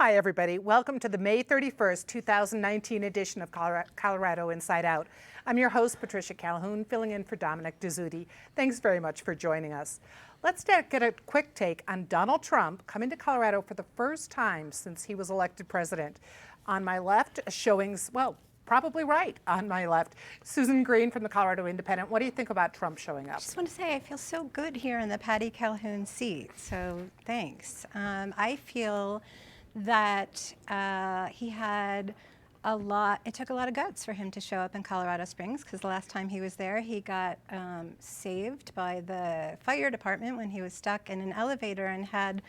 Hi, everybody. Welcome to the May 31st, 2019 edition of Colorado Inside Out. I'm your host, Patricia Calhoun, filling in for Dominic Dezzutti. Thanks very much for joining us. Let's get a quick take on Donald Trump coming to Colorado for the first time since he was elected president. On my left, showings, well, probably right on my left, Susan Green from the Colorado Independent. What do you think about Trump showing up? I just want to say I feel so good here in the Patty Calhoun seat, so thanks. I feel that he had it took a lot of guts for him to show up in Colorado Springs, because the last time he was there, he got saved by the fire department when he was stuck in an elevator and had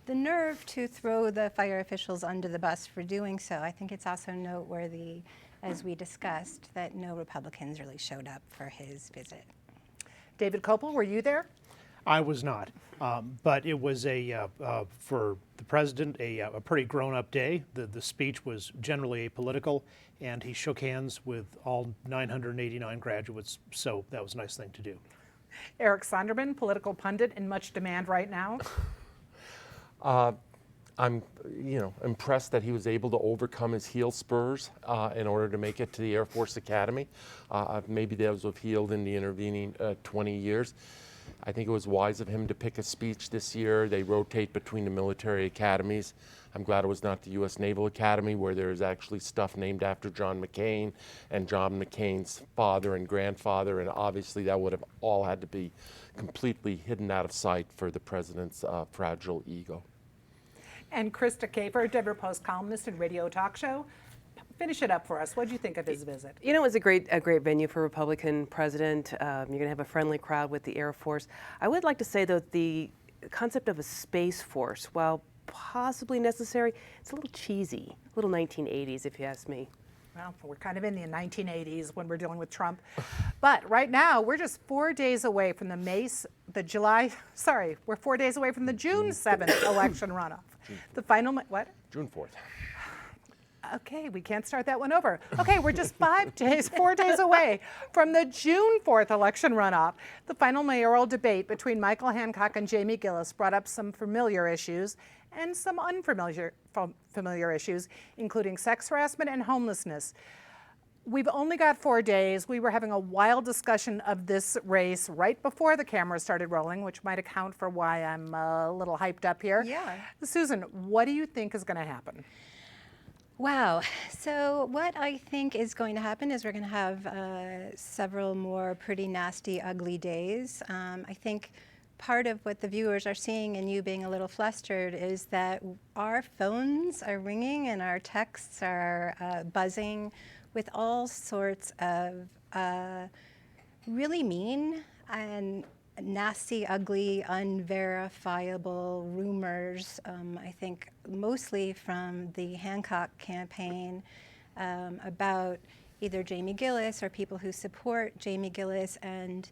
the nerve to throw the fire officials under the bus for doing so. I think it's also noteworthy, as we discussed, that no Republicans really showed up for his visit. David Kopel, were you there? I was not, but it was for the president, a pretty grown-up day. The speech was generally apolitical, and he shook hands with all 989 graduates, so that was a nice thing to do. Eric Sonderman, political pundit in much demand right now. I'm, impressed that he was able to overcome his heel spurs in order to make it to the Air Force Academy. Maybe those have healed in the intervening 20 years. I think it was wise of him to pick a speech this year. They rotate between the military academies. I'm glad it was not the U.S. Naval Academy, where there is actually stuff named after John McCain and John McCain's father and grandfather, and obviously that would have all had to be completely hidden out of sight for the president's fragile ego. And Krista Kafer, Denver Post columnist and radio talk show. Finish it up for us. What did you think of his visit? You know, it was a great venue for a Republican president. You're going to have a friendly crowd with the Air Force. I would like to say, though, the concept of a space force, while possibly necessary, it's a little cheesy, a little 1980s, if you ask me. Well, we're kind of in the 1980s when we're dealing with Trump. But right now, we're just 4 days away from we're 4 days away from the June 7th election runoff. The final, what? June 4th. Okay, we can't start that one over. Okay, we're just 4 days away from the June 4th election runoff. The final mayoral debate between Michael Hancock and Jamie Gillis brought up some familiar issues and some unfamiliar issues, including sex harassment and homelessness. We've only got 4 days. We were having a wild discussion of this race right before the cameras started rolling, which might account for why I'm a little hyped up here. Yeah. Susan, what do you think is going to happen? Wow. So what I think is going to happen is we're going to have several more pretty nasty, ugly days. I think part of what the viewers are seeing, and you being a little flustered, is that our phones are ringing and our texts are buzzing with all sorts of really mean and nasty, ugly, unverifiable rumors, I think mostly from the Hancock campaign, about either Jamie Gillis or people who support Jamie Gillis. And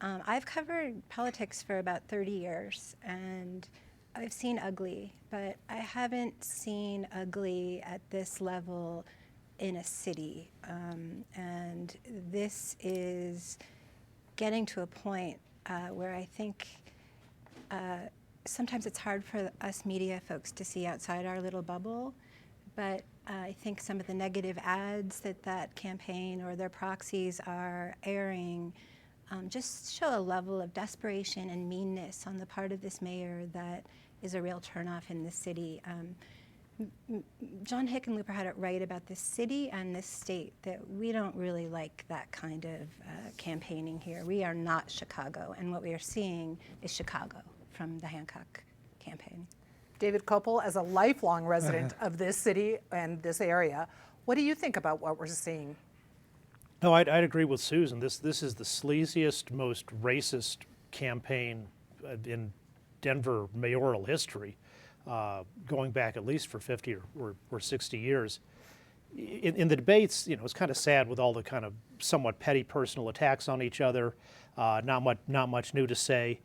I've covered politics for about 30 years, and I've seen ugly, but I haven't seen ugly at this level in a city. And this is getting to a point where I think sometimes it's hard for us media folks to see outside our little bubble, but I think some of the negative ads that campaign or their proxies are airing just show a level of desperation and meanness on the part of this mayor that is a real turnoff in this city. John Hickenlooper had it right about this city and this state, that we don't really like that kind of campaigning here. We are not Chicago, and what we are seeing is Chicago from the Hancock campaign. David Kopel, as a lifelong resident of this city and this area, what do you think about what we're seeing? No, I'd agree with Susan. This is the sleaziest, most racist campaign in Denver mayoral history. Going back at least for 50 or 60 years. In the debates, it's kind of sad with all the kind of somewhat petty personal attacks on each other, not much new to say.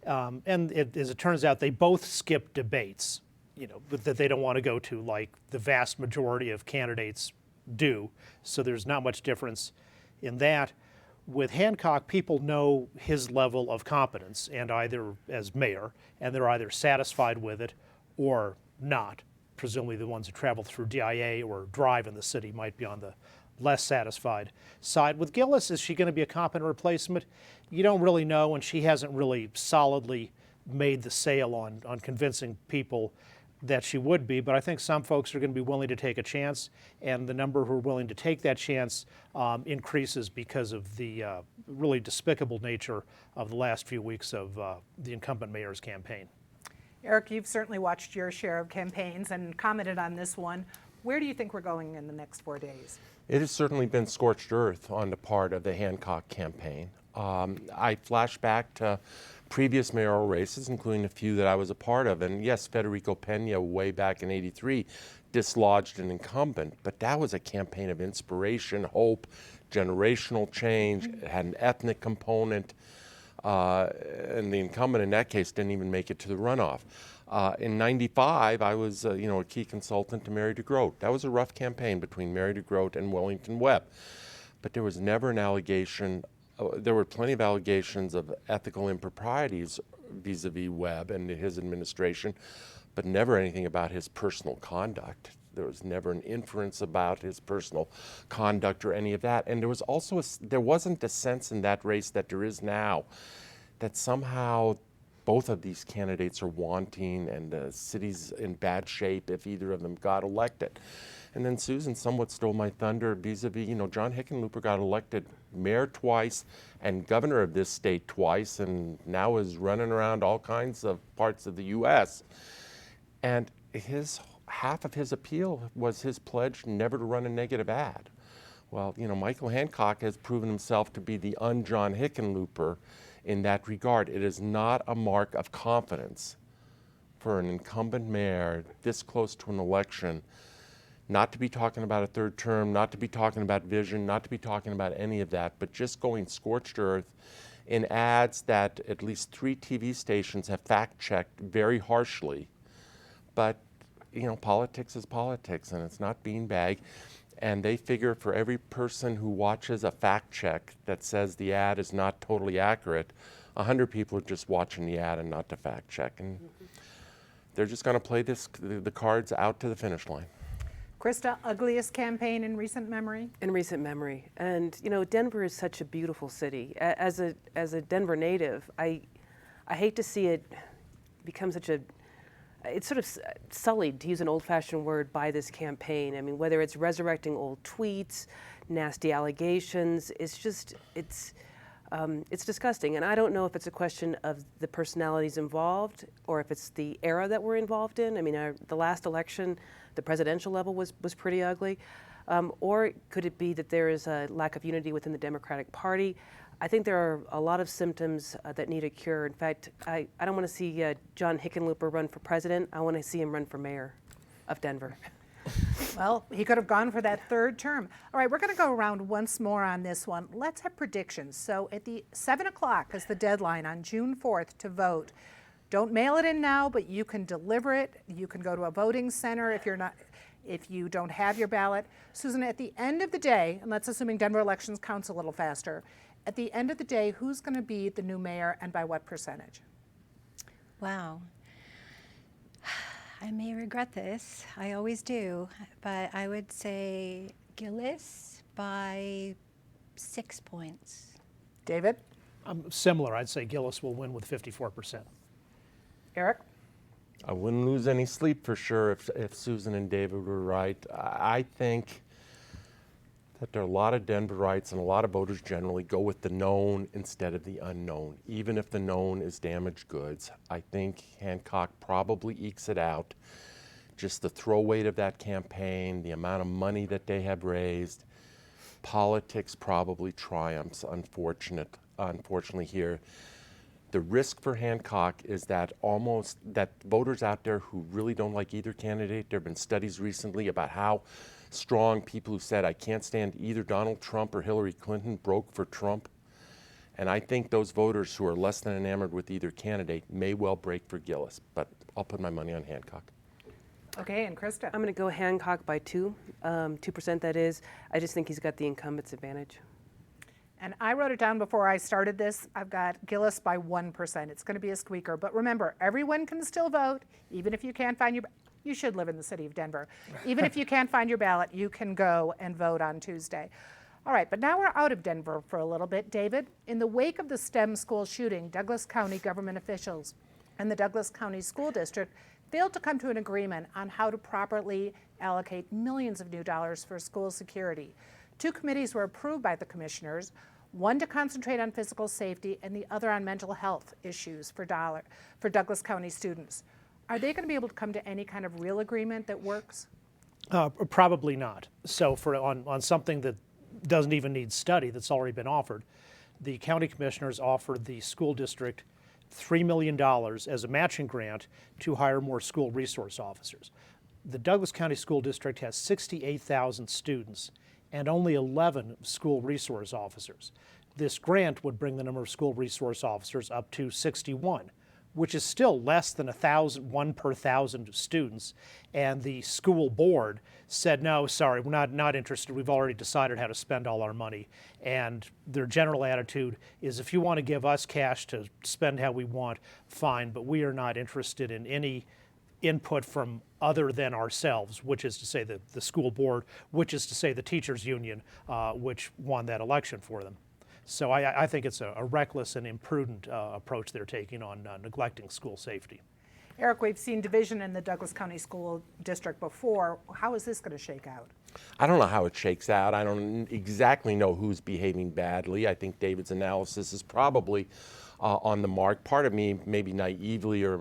And as it turns out, they both skip debates, that they don't want to go to, like the vast majority of candidates do. So there's not much difference in that. With Hancock, people know his level of competence, and either as mayor, and they're either satisfied with it or not. presumably the ones who travel through DIA or drive in the city might be on the less satisfied side. With Gillis, is she going to be a competent replacement? You don't really know, and she hasn't really solidly made the sale on convincing people that she would be, but I think some folks are going to be willing to take a chance, and the number who are willing to take that chance increases because of the really despicable nature of the last few weeks of the incumbent mayor's campaign. Eric, you've certainly watched your share of campaigns and commented on this one. Where do you think we're going in the next 4 days? It has certainly been scorched earth on the part of the Hancock campaign. I flash back to previous mayoral races, including a few that I was a part of. And yes, Federico Pena, way back in '83, dislodged an incumbent, but that was a campaign of inspiration, hope, generational change. It had an ethnic component, and the incumbent in that case didn't even make it to the runoff. In '95, I was a key consultant to Mary DeGroat. That was a rough campaign between Mary DeGroat and Wellington Webb, but there was never an allegation. There were plenty of allegations of ethical improprieties vis-a-vis Webb and his administration, but never anything about his personal conduct. There was never an inference about his personal conduct or any of that. And there was also there wasn't a sense in that race that there is now that somehow both of these candidates are wanting and the city's in bad shape if either of them got elected. And then Susan somewhat stole my thunder vis-a-vis, John Hickenlooper got elected mayor twice and governor of this state twice, and now is running around all kinds of parts of the U.S. And half of his appeal was his pledge never to run a negative ad. Well, Michael Hancock has proven himself to be the un-John Hickenlooper in that regard. It is not a mark of confidence for an incumbent mayor this close to an election not to be talking about a third term, not to be talking about vision, not to be talking about any of that, but just going scorched earth in ads that at least 3 TV stations have fact-checked very harshly. But, politics is politics, and it's not beanbag. And they figure for every person who watches a fact check that says the ad is not totally accurate, 100 people are just watching the ad and not the fact check. And they're just going to play the cards out to the finish line. Krista, ugliest campaign in recent memory? In recent memory. And, Denver is such a beautiful city. As a Denver native, I hate to see it become it's sort of sullied, to use an old-fashioned word, by this campaign. I mean, whether it's resurrecting old tweets, nasty allegations, it's disgusting. And I don't know if it's a question of the personalities involved or if it's the era that we're involved in. I mean, the last election, the presidential level was pretty ugly. Or could it be that there is a lack of unity within the Democratic Party? I think there are a lot of symptoms that need a cure. In fact, I don't want to see John Hickenlooper run for president. I want to see him run for mayor of Denver. Well, he could have gone for that 3rd term. All right, we're going to go around once more on this one. Let's have predictions. So at the 7 o'clock is the deadline on June 4th to vote. Don't mail it in now, but you can deliver it. You can go to a voting center if you don't have your ballot. Susan, at the end of the day, and let's assuming Denver elections counts a little faster, at the end of the day, who's going to be the new mayor and by what percentage? Wow. I may regret this. I always do. But I would say Gillis by 6 points. David? Similar. I'd say Gillis will win with 54%. Eric? I wouldn't lose any sleep for sure if Susan and David were right. I think that there are a lot of Denverites and a lot of voters generally go with the known instead of the unknown, even if the known is damaged goods. I think Hancock probably ekes it out. Just the throw weight of that campaign, the amount of money that they have raised, politics probably triumphs, unfortunately here. The risk for Hancock is that voters out there who really don't like either candidate, there have been studies recently about how strong people who said, I can't stand either Donald Trump or Hillary Clinton broke for Trump. And I think those voters who are less than enamored with either candidate may well break for Gillis, but I'll put my money on Hancock. Okay, and Krista? I'm going to go Hancock by 2%, that is. I just think he's got the incumbent's advantage. And I wrote it down before I started this. I've got Gillis by 1%. It's going to be a squeaker. But remember, everyone can still vote, even if you can't find your, you should live in the city of Denver. Even if you can't find your ballot, you can go and vote on Tuesday. All right, but now we're out of Denver for a little bit. David, in the wake of the STEM school shooting, Douglas County government officials and the Douglas County School District failed to come to an agreement on how to properly allocate millions of new dollars for school security. 2 committees were approved by the commissioners, one to concentrate on physical safety and the other on mental health issues for Douglas County students. Are they going to be able to come to any kind of real agreement that works? Probably not. So on something that doesn't even need study, that's already been offered, the county commissioners offered the school district $3 million as a matching grant to hire more school resource officers. The Douglas County School District has 68,000 students and only 11 school resource officers. This grant would bring the number of school resource officers up to 61, which is still less than 1 per 1,000 students. And the school board said, no, sorry, we're not interested. We've already decided how to spend all our money. And their general attitude is, if you want to give us cash to spend how we want, fine, but we are not interested in any input from other than ourselves, which is to say the school board, which is to say the teachers union, which won that election for them. So I think it's a reckless and imprudent approach they're taking on neglecting school safety. Eric, we've seen division in the Douglas County School District before. How is this going to shake out? I don't know how it shakes out. I don't exactly know who's behaving badly. I think David's analysis is probably on the mark. Part of me, maybe naively or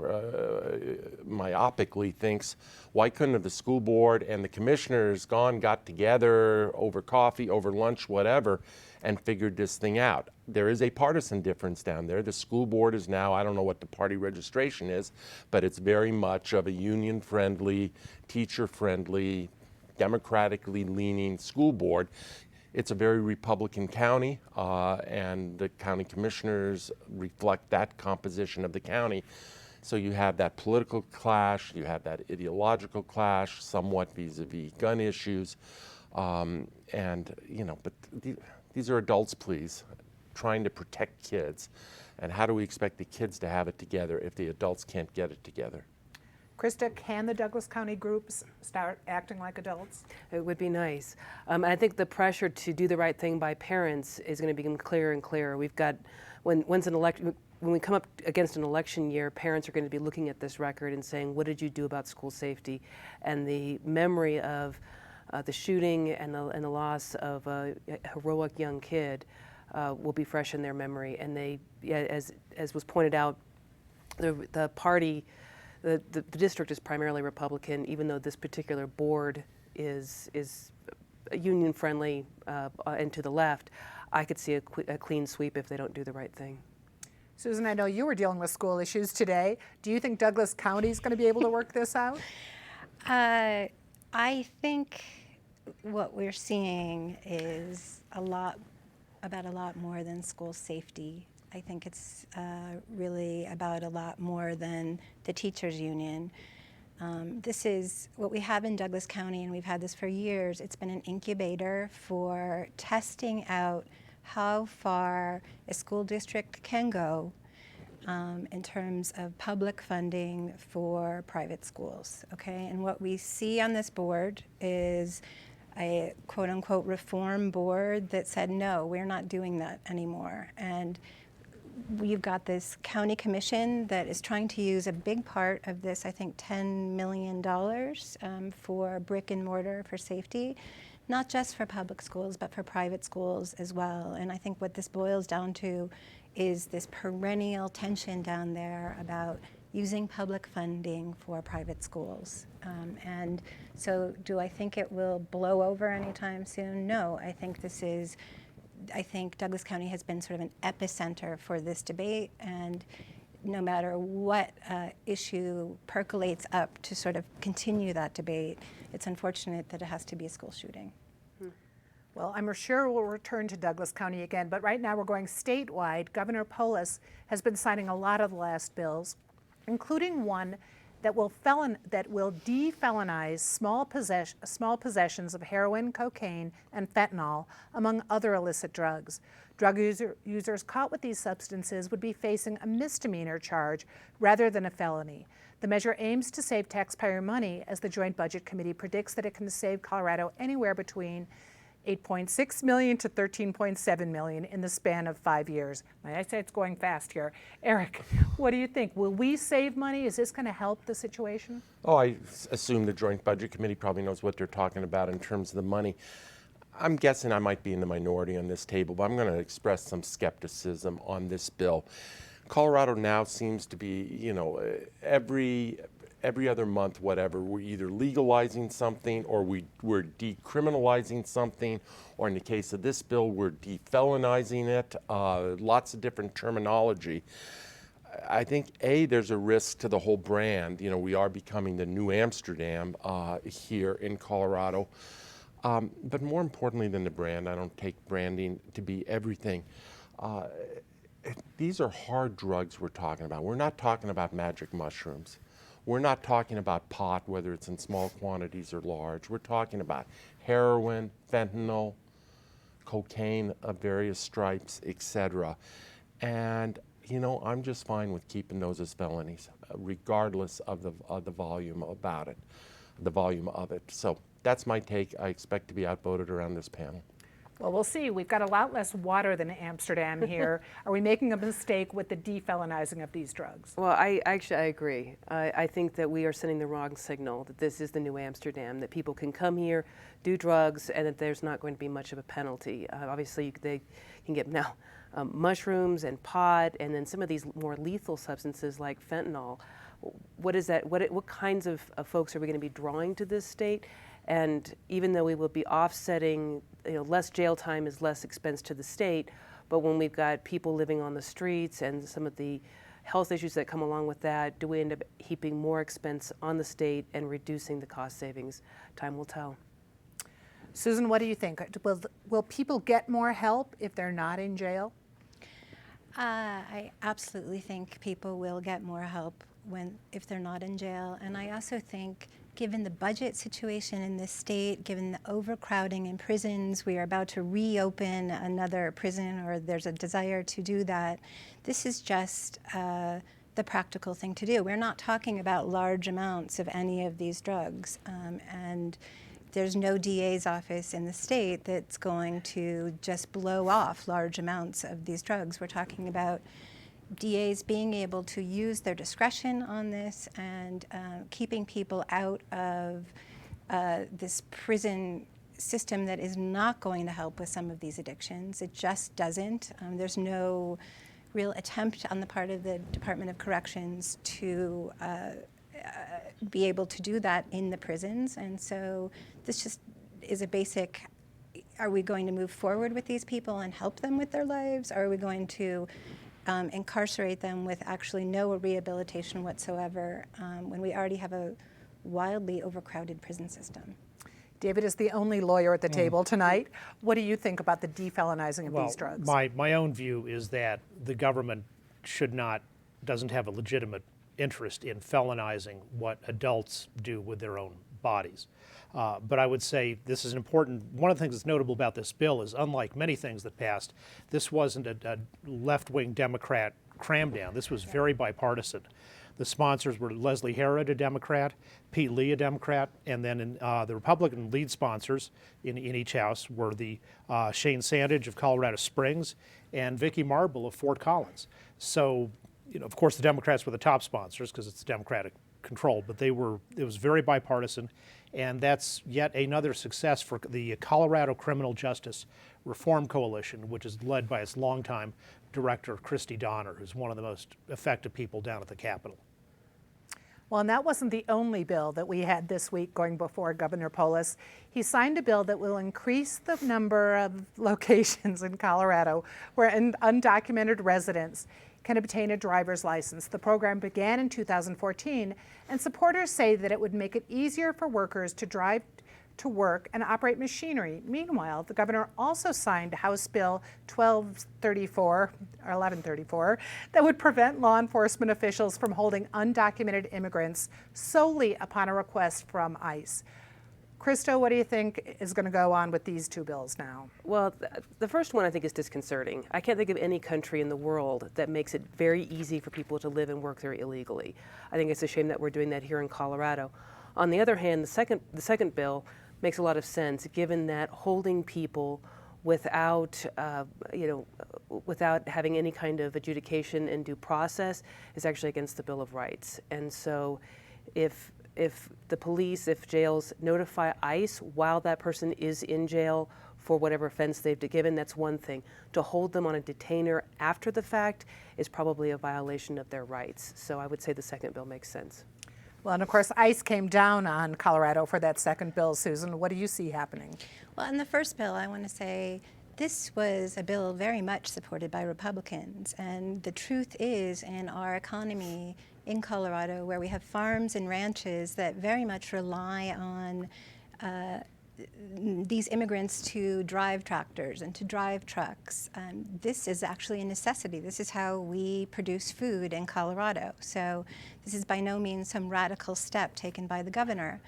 myopically, thinks, why couldn't have the school board and the commissioners got together over coffee, over lunch, whatever, and figured this thing out? There is a partisan difference down there. The school board is now, I don't know what the party registration is, but it's very much of a union-friendly, teacher-friendly, democratically leaning school board. It's a very Republican county, and the county commissioners reflect that composition of the county. So you have that political clash, you have that ideological clash, somewhat vis-a-vis gun issues, and but these are adults, please, trying to protect kids. And how do we expect the kids to have it together if the adults can't get it together? Krista, can the Douglas County groups start acting like adults? It would be nice. I think the pressure to do the right thing by parents is going to become clearer and clearer. We've got, when we come up against an election year, parents are going to be looking at this record and saying, what did you do about school safety? And the memory of the shooting and the loss of a heroic young kid will be fresh in their memory. And they, as was pointed out, the party, the district is primarily Republican, even though this particular board is union friendly and to the left. I could see a clean sweep if they don't do the right thing. Susan, I know you were dealing with school issues today. Do you think Douglas County is going to be able to work this out? I think what we're seeing is a lot more than school safety. I think it's really about a lot more than the teachers union. This is what we have in Douglas County, and we've had this for years. It's been an incubator for testing out how far a school district can go in terms of public funding for private schools, okay? And what we see on this board is a quote-unquote reform board that said, no, we're not doing that anymore. And we've got this county commission that is trying to use a big part of this, I think $10 million for brick and mortar for safety, not just for public schools, but for private schools as well. And I think what this boils down to is this perennial tension down there about using public funding for private schools. And so do I think it will blow over anytime soon? No, I think Douglas County has been sort of an epicenter for this debate, and no matter what issue percolates up to sort of continue that debate, it's unfortunate that it has to be a school shooting. Well, I'm sure we'll return to Douglas County again, but right now we're going statewide. Governor Polis has been signing a lot of the last bills, including one that will de-felonize small possessions of heroin, cocaine, and fentanyl, among other illicit drugs. Drug users caught with these substances would be facing a misdemeanor charge rather than a felony. The measure aims to save taxpayer money, as the Joint Budget Committee predicts that it can save Colorado anywhere between $8.6 million to $13.7 million in the span of 5 years. I say it's going fast here. Eric, what do you think? Will we save money? Is this going to help the situation? Oh, I assume the Joint Budget Committee probably knows what they're talking about in terms of the money. I'm guessing I might be in the minority on this table, but I'm going to express some skepticism on this bill. Colorado now seems to be, every other month, whatever, we're either legalizing something or we're decriminalizing something, or in the case of this bill, we're de-felonizing it. Lots of different terminology. I think, there's a risk to the whole brand. We are becoming the new Amsterdam here in Colorado. But more importantly than the brand, I don't take branding to be everything. These are hard drugs we're talking about. We're not talking about magic mushrooms. We're not talking about pot, whether it's in small quantities or large. We're talking about heroin, fentanyl, cocaine of various stripes, etc. And, I'm just fine with keeping those as felonies, regardless of the volume about it, the volume of it. So that's my take. I expect to be outvoted around this panel. Well, we'll see. We've got a lot less water than Amsterdam here. Are we making a mistake with the de-felonizing of these drugs? Well, I agree. I think that we are sending the wrong signal, that this is the new Amsterdam, that people can come here, do drugs, and that there's not going to be much of a penalty. Obviously, they can get now mushrooms and pot, and then some of these more lethal substances like fentanyl. What is that? What kinds of folks are we going to be drawing to this state? And even though we will be offsetting, less jail time is less expense to the state, but when we've got people living on the streets and some of the health issues that come along with that, do we end up heaping more expense on the state and reducing the cost savings? Time will tell. Susan, what do you think? Will people get more help if they're not in jail? I absolutely think people will get more help if they're not in jail. And I also think, given the budget situation in this state, given the overcrowding in prisons, we are about to reopen another prison, or there's a desire to do that. This is just the practical thing to do. We're not talking about large amounts of any of these drugs. And there's no DA's office in the state that's going to just blow off large amounts of these drugs. We're talking about DAs being able to use their discretion on this and keeping people out of this prison system that is not going to help with some of these addictions. It just doesn't. There's no real attempt on the part of the Department of Corrections to be able to do that in the prisons. And so this just is a basic, are we going to move forward with these people and help them with their lives? Or are we going to incarcerate them with actually no rehabilitation whatsoever when we already have a wildly overcrowded prison system? David is the only lawyer at the table tonight. What do you think about the de-felonizing of these drugs? My own view is that the government doesn't have a legitimate interest in felonizing what adults do with their own bodies. But I would say this is important. One of the things that's notable about this bill is, unlike many things that passed, this wasn't a left-wing Democrat cram-down. This was very bipartisan. The sponsors were Leslie Herod, a Democrat, Pete Lee, a Democrat, and then the Republican lead sponsors in each house were the Shane Sandage of Colorado Springs and Vicki Marble of Fort Collins. So, of course, the Democrats were the top sponsors because it's Democratic controlled, but it was very bipartisan, and that's yet another success for the Colorado Criminal Justice Reform Coalition, which is led by its longtime director, Christy Donner, who's one of the most effective people down at the Capitol. Well, and that wasn't the only bill that we had this week going before Governor Polis. He signed a bill that will increase the number of locations in Colorado where undocumented residents can obtain a driver's license. The program began in 2014, and supporters say that it would make it easier for workers to drive to work and operate machinery. Meanwhile, the governor also signed House Bill 1134 that would prevent law enforcement officials from holding undocumented immigrants solely upon a request from ICE. Christo, what do you think is going to go on with these two bills now? Well, the first one I think is disconcerting. I can't think of any country in the world that makes it very easy for people to live and work there illegally. I think it's a shame that we're doing that here in Colorado. On the other hand, the second bill makes a lot of sense, given that holding people without, without having any kind of adjudication and due process is actually against the Bill of Rights. And so, if the police, if jails notify ICE while that person is in jail for whatever offense they've given, that's one thing. To hold them on a detainer after the fact is probably a violation of their rights. So I would say the second bill makes sense. Well, and of course, ICE came down on Colorado for that second bill. Susan, what do you see happening? Well, in the first bill, I want to say this was a bill very much supported by Republicans. And the truth is, in our economy in Colorado, where we have farms and ranches that very much rely on these immigrants to drive tractors and to drive trucks, this is actually a necessity. This is how we produce food in Colorado. So this is by no means some radical step taken by the governor.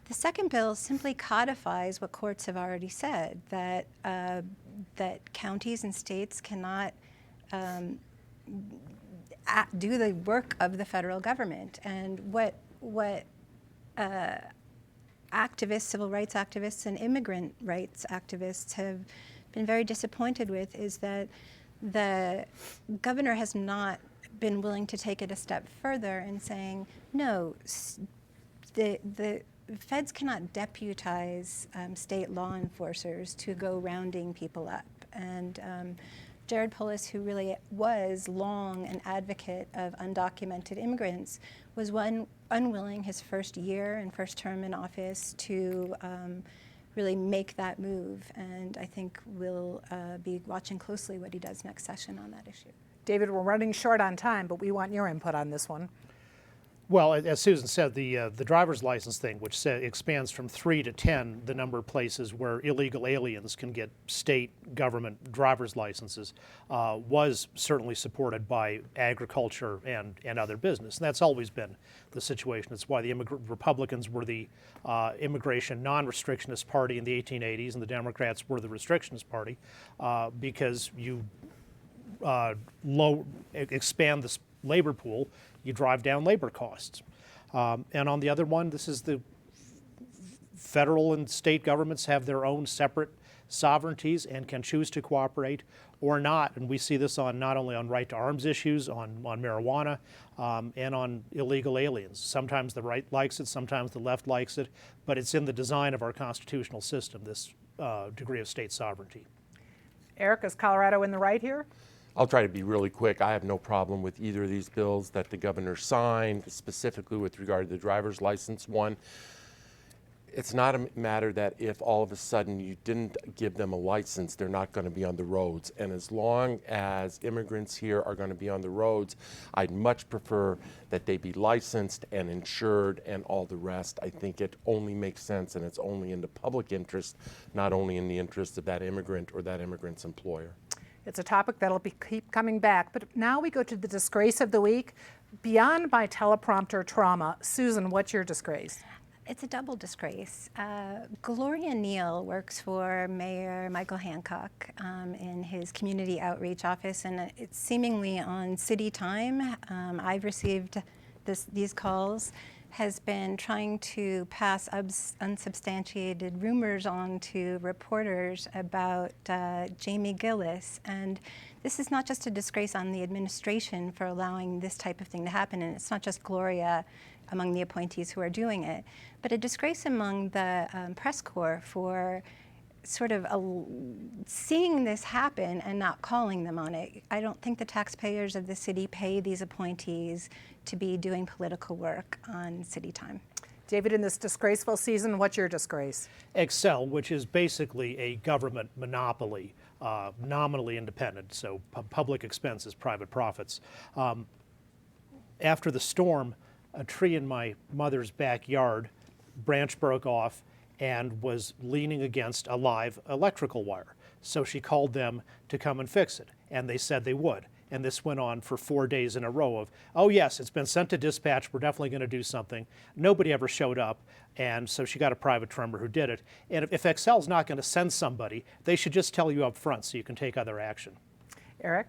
The second bill simply codifies what courts have already said, that that counties and states cannot do the work of the federal government. And what activists, civil rights activists, and immigrant rights activists have been very disappointed with is that the governor has not been willing to take it a step further in saying, no, the feds cannot deputize state law enforcers to go rounding people up. And Jared Polis, who really was long an advocate of undocumented immigrants, was unwilling his first year and first term in office to really make that move. And I think we'll be watching closely what he does next session on that issue. David, we're running short on time, but we want your input on this one. Well, as Susan said, the driver's license thing, which expands from 3 to 10 the number of places where illegal aliens can get state government driver's licenses, was certainly supported by agriculture and other business. And that's always been the situation. That's why the Republicans were the immigration non-restrictionist party in the 1880s, and the Democrats were the restrictionist party, because you expand the labor pool, you drive down labor costs. And on the other one, this is the federal and state governments have their own separate sovereignties and can choose to cooperate or not. And we see this on not only on right to arms issues, on marijuana, and on illegal aliens. Sometimes the right likes it, sometimes the left likes it, but it's in the design of our constitutional system, this degree of state sovereignty. Eric, is Colorado in the right here? I'll try to be really quick. I have no problem with either of these bills that the governor signed, specifically with regard to the driver's license one. It's not a matter that if all of a sudden you didn't give them a license, they're not going to be on the roads. And as long as immigrants here are going to be on the roads, I'd much prefer that they be licensed and insured and all the rest. I think it only makes sense, and it's only in the public interest, not only in the interest of that immigrant or that immigrant's employer. It's a topic that'll keep coming back. But now we go to the disgrace of the week. Beyond my teleprompter trauma, Susan, what's your disgrace? It's a double disgrace. Gloria Neal works for Mayor Michael Hancock in his community outreach office, and it's seemingly on city time. I've received these calls, has been trying to pass unsubstantiated rumors on to reporters about Jamie Gillis. And this is not just a disgrace on the administration for allowing this type of thing to happen, and it's not just Gloria among the appointees who are doing it, but a disgrace among the press corps for sort of seeing this happen and not calling them on it. I don't think the taxpayers of the city pay these appointees to be doing political work on city time. David, in this disgraceful season, what's your disgrace? Excel, which is basically a government monopoly, nominally independent, so public expenses, private profits. After the storm, a tree in my mother's backyard, branch broke off and was leaning against a live electrical wire. So she called them to come and fix it, and they said they would. And this went on for 4 days in a row of, oh yes, it's been sent to dispatch, we're definitely going to do something. Nobody ever showed up, and so she got a private tremor who did it. And if Excel's not going to send somebody, they should just tell you up front so you can take other action. Eric?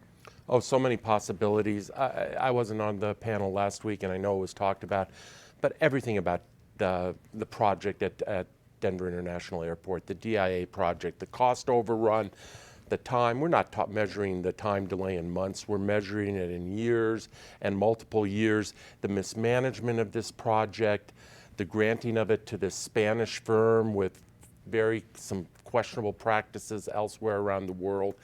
Oh, so many possibilities. I wasn't on the panel last week, and I know it was talked about, but everything about the project at Denver International Airport, the DIA project, the cost overrun, the time. We're not measuring the time delay in months. We're measuring it in years and multiple years. The mismanagement of this project, the granting of it to this Spanish firm with some questionable practices elsewhere around the world.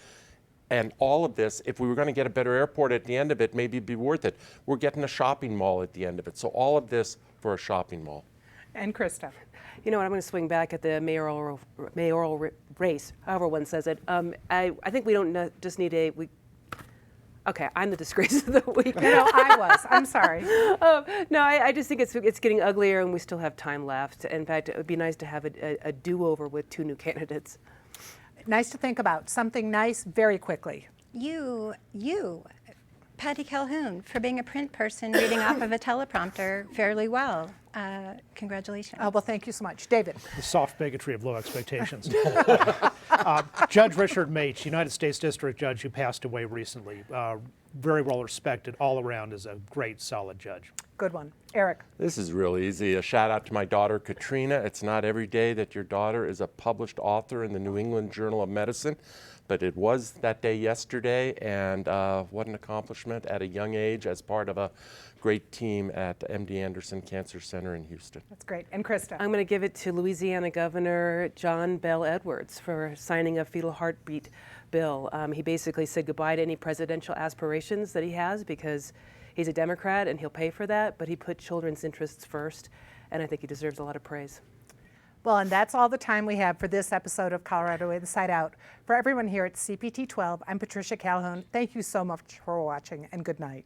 And all of this, if we were going to get a better airport at the end of it, maybe it'd be worth it. We're getting a shopping mall at the end of it. So all of this for a shopping mall. And Krista? You know what, I'm going to swing back at the mayoral race, however one says it. I think we don't just need okay, I'm the disgrace of the week. No, I was. I'm sorry. No, I just think it's getting uglier and we still have time left. In fact, it would be nice to have a do-over with 2 new candidates. Nice to think about. Something nice very quickly. You, Patty Calhoun, for being a print person reading off of a teleprompter fairly well. Congratulations. Well, thank you so much. David? The soft bigotry of low expectations. Judge Richard Maitz, United States District Judge who passed away recently, very well respected all around as a great, solid judge. Good one. Eric? This is real easy. A shout out to my daughter, Katrina. It's not every day that your daughter is a published author in the New England Journal of Medicine, but it was that day yesterday, and what an accomplishment at a young age as part of a great team at MD Anderson Cancer Center in Houston. That's great. And Krista? I'm going to give it to Louisiana Governor John Bell Edwards for signing a fetal heartbeat bill. He basically said goodbye to any presidential aspirations that he has because he's a Democrat and he'll pay for that, but he put children's interests first, and I think he deserves a lot of praise. Well, and that's all the time we have for this episode of Colorado Inside Out. For everyone here at CPT 12, I'm Patricia Calhoun. Thank you so much for watching, and good night.